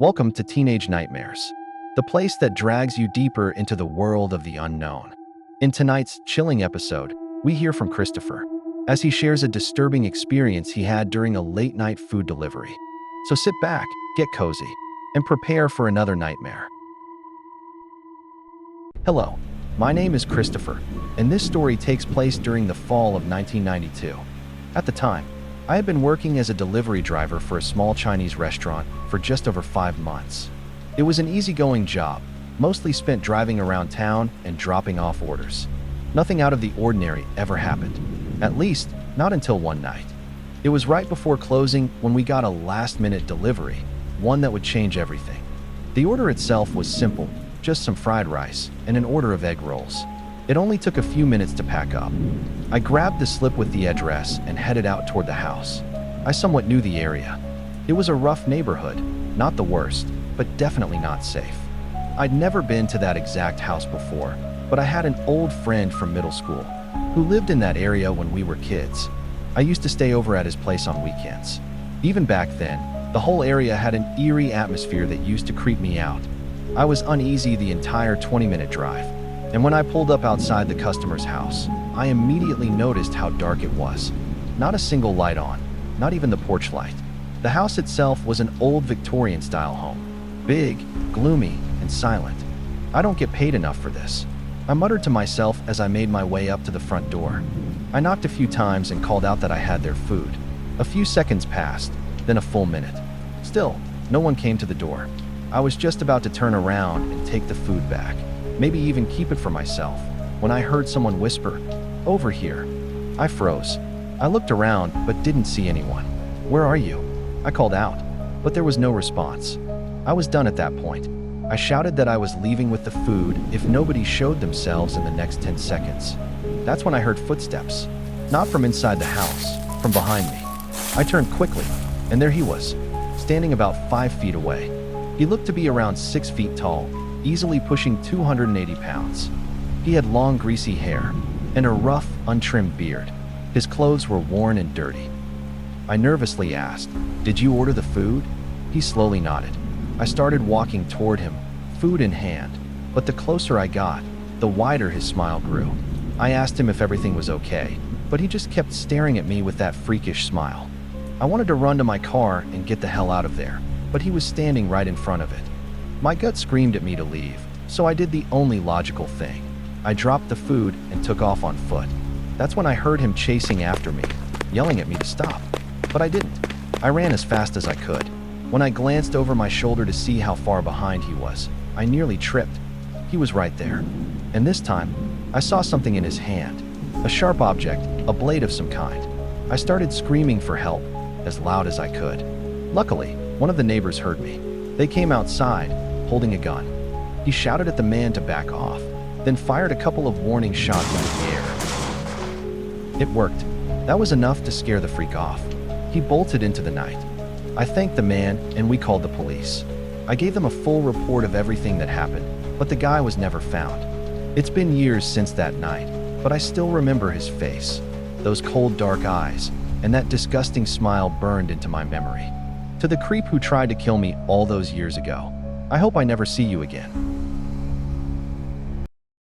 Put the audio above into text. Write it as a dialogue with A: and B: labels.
A: Welcome to Teenage Nightmares, the place that drags you deeper into the world of the unknown. In tonight's chilling episode, we hear from Christopher as he shares a disturbing experience he had during a late-night food delivery. So sit back, get cozy, and prepare for another nightmare. Hello, my name is Christopher, and this story takes place during the fall of 1992. At the time, I had been working as a delivery driver for a small Chinese restaurant for just over 5 months. It was an easygoing job, mostly spent driving around town and dropping off orders. Nothing out of the ordinary ever happened, at least not until one night. It was right before closing when we got a last-minute delivery, one that would change everything. The order itself was simple, just some fried rice and an order of egg rolls. It only took a few minutes to pack up. I grabbed the slip with the address and headed out toward the house. I somewhat knew the area. It was a rough neighborhood, not the worst, but definitely not safe. I'd never been to that exact house before, but I had an old friend from middle school who lived in that area when we were kids. I used to stay over at his place on weekends. Even back then, the whole area had an eerie atmosphere that used to creep me out. I was uneasy the entire 20-minute drive. And when I pulled up outside the customer's house, I immediately noticed how dark it was. Not a single light on, not even the porch light. The house itself was an old Victorian-style home. Big, gloomy, and silent. I don't get paid enough for this, I muttered to myself as I made my way up to the front door. I knocked a few times and called out that I had their food. A few seconds passed, then a full minute. Still, no one came to the door. I was just about to turn around and take the food back, maybe even keep it for myself, when I heard someone whisper, "Over here." I froze. I looked around but didn't see anyone. "Where are you?" I called out, but there was no response. I was done at that point. I shouted that I was leaving with the food if nobody showed themselves in the next 10 seconds. That's when I heard footsteps, not from inside the house, from behind me. I turned quickly, and there he was, standing about 5 feet away. He looked to be around 6 feet tall, easily pushing 280 pounds. He had long, greasy hair and a rough, untrimmed beard. His clothes were worn and dirty. I nervously asked, "Did you order the food?" He slowly nodded. I started walking toward him, food in hand, but the closer I got, the wider his smile grew. I asked him if everything was okay, but he just kept staring at me with that freakish smile. I wanted to run to my car and get the hell out of there, but he was standing right in front of it. My gut screamed at me to leave, so I did the only logical thing. I dropped the food and took off on foot. That's when I heard him chasing after me, yelling at me to stop. But I didn't. I ran as fast as I could. When I glanced over my shoulder to see how far behind he was, I nearly tripped. He was right there. And this time, I saw something in his hand. A sharp object, a blade of some kind. I started screaming for help, as loud as I could. Luckily, one of the neighbors heard me. They came outside, holding a gun. He shouted at the man to back off, then fired a couple of warning shots into the air. It worked. That was enough to scare the freak off. He bolted into the night. I thanked the man, and we called the police. I gave them a full report of everything that happened, but the guy was never found. It's been years since that night, but I still remember his face. Those cold, dark eyes, and that disgusting smile burned into my memory. To the creep who tried to kill me all those years ago, I hope I never see you again.